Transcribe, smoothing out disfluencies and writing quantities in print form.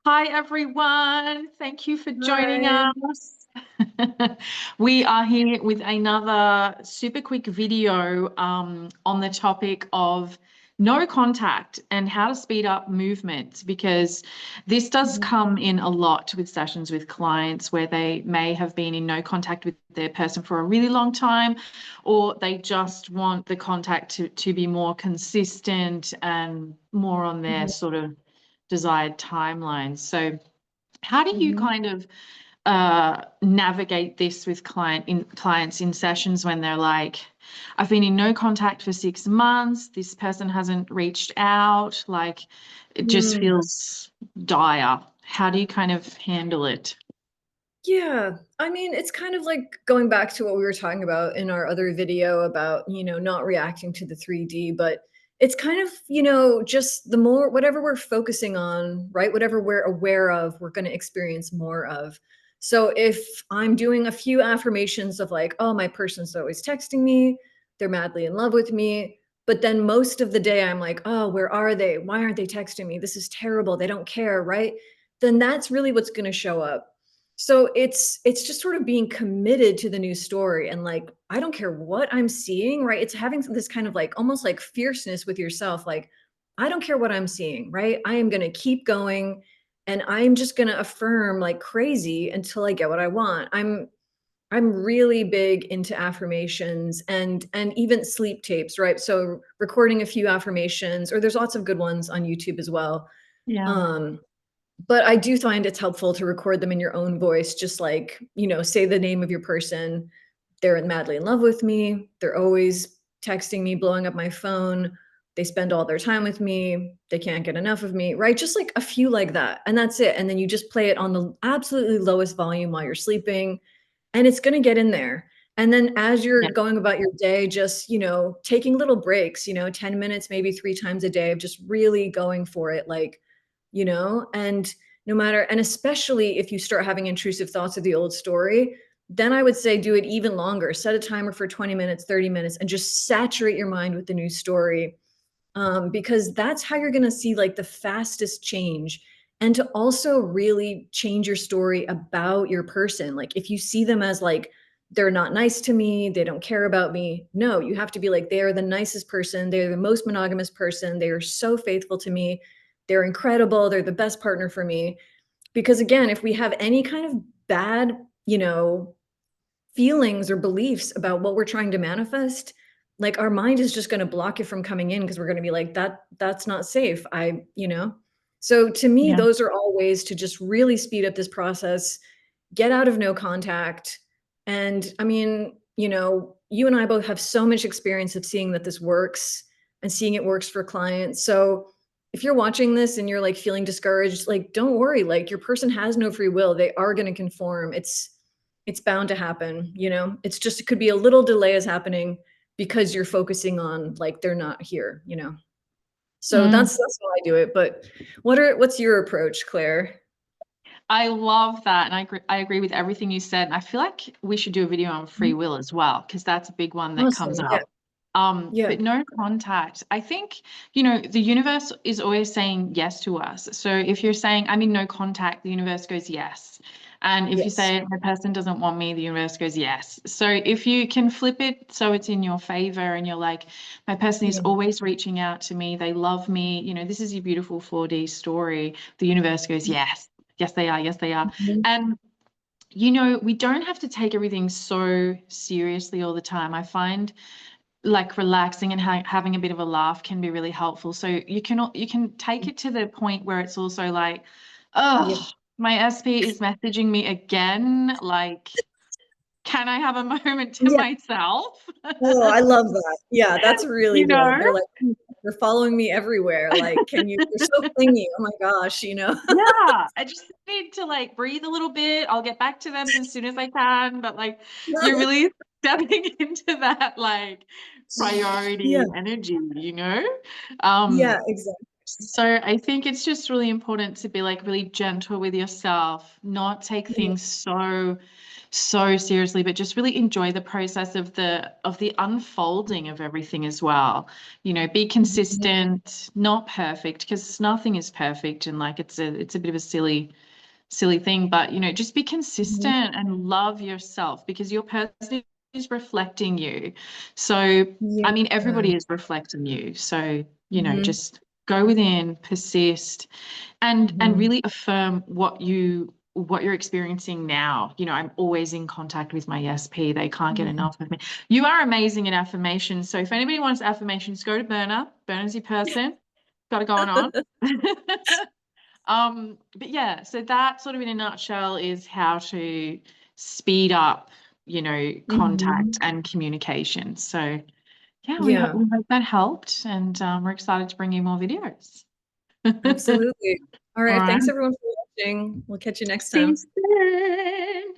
Hi, everyone. Thank you for joining Hi. us. We are here with another super quick video on the topic of no contact and how to speed up movement, because this does Mhm. come in a lot with sessions with clients where they may have been in no contact with their person for a really long time, or they just want the contact to be more consistent and more on their Mhm. sort of desired timelines. So how do you Mhm. kind of navigate this with clients in sessions when they're like, I've been in no contact for 6 months, this person hasn't reached out, like it just Mm. feels dire. How do you kind of handle it? Yeah, I mean, it's kind of like going back to what we were talking about in our other video about, not reacting to the 3D, but it's kind of, just the more whatever we're focusing on, right? Whatever we're aware of, we're going to experience more of. So if I'm doing a few affirmations of like, oh, my person's always texting me, they're madly in love with me, but then most of the day I'm like, oh, where are they? Why aren't they texting me? This is terrible. They don't care, right? Then that's really what's going to show up. So it's just sort of being committed to the new story and like, I don't care what I'm seeing, right? It's having this kind of like almost like fierceness with yourself, like, I don't care what I'm seeing, right? I am gonna keep going and I'm just gonna affirm like crazy until I get what I want. I'm really big into affirmations and even sleep tapes, right? So recording a few affirmations, or there's lots of good ones on YouTube as well. Yeah. Um, but I do find it's helpful to record them in your own voice, just like, say the name of your person. They're madly in love with me. They're always texting me, blowing up my phone. They spend all their time with me. They can't get enough of me, right? Just like a few like that. And that's it. And then you just play it on the absolutely lowest volume while you're sleeping, and it's going to get in there. And then as you're Yeah. going about your day, just, taking little breaks, 10 minutes, maybe 3 times a day of just really going for it. Like, and no matter, and especially if you start having intrusive thoughts of the old story, then I would say do it even longer. Set a timer for 20 minutes, 30 minutes, and just saturate your mind with the new story. Because that's how you're going to see like the fastest change. And to also really change your story about your person. Like if you see them as like, they're not nice to me, they don't care about me. No, you have to be like, they are the nicest person. They're the most monogamous person. They are so faithful to me. They're incredible. They're the best partner for me. Because again, if we have any kind of bad, feelings or beliefs about what we're trying to manifest, like our mind is just going to block it from coming in because we're going to be like, that's not safe. So to me, Yeah. those are all ways to just really speed up this process, get out of no contact. And I mean, you and I both have so much experience of seeing that this works and seeing it works for clients. So if you're watching this and you're like feeling discouraged, like don't worry, like your person has no free will. They are going to conform. It's bound to happen, it's just, it could be a little delay is happening because you're focusing on like they're not here. So Mm. that's how I do it. But what's your approach, Claire? I love that. And I agree with everything you said. And I feel like we should do a video on free Mhm. will as well, because that's a big one that comes Awesome. Yeah. up. Yeah. But no contact. I think, the universe is always saying yes to us. So if you're saying, I'm in no contact, the universe goes yes. And if you Yes. say the person doesn't want me, the universe goes yes. So if you can flip it so it's in your favor and you're like, my person is Yeah. always reaching out to me, they love me, this is your beautiful 4D story, the universe goes yes. Yes, they are. Yes, they are. Mhm. And we don't have to take everything so seriously all the time. I find like relaxing and having a bit of a laugh can be really helpful. So you can take it to the point where it's also like, Yeah. oh, my SP is messaging me again. Like, can I have a moment to Yeah. myself? Oh, I love that. Yeah, that's really You good. know? They're like, "You're following me everywhere. Like, can you you're so clingy. Oh my gosh." Yeah, I just need to like breathe a little bit. I'll get back to them as soon as I can. But like, you're really stepping into that like Yeah. priority energy, you know? Um, Yeah, exactly. So I think it's just really important to be like really gentle with yourself, not take Yeah. things so seriously, but just really enjoy the process of the unfolding of everything as well. You know, be Mhm. consistent, not perfect, because nothing is perfect, and like it's a bit of a silly thing, but you know, just be Mhm. consistent and love yourself because your person is reflecting you. So, Yeah. I mean, everybody is reflecting you. So, you know, Mhm. just go within, persist, and Mhm. really affirm what you're experiencing now. You know, I'm always in contact with my ESP. They can't get Mhm. enough of me. You are amazing at affirmations. So if anybody wants affirmations, go to Berna. Berna's your person. Got it going on. But yeah, so that sort of in a nutshell is how to speed up, you know, contact Mhm. and communication. So yeah, Yeah, we hope that helped, and we're excited to bring you more videos. absolutely. All All right, right. thanks everyone for watching. We'll catch you next See you time. soon.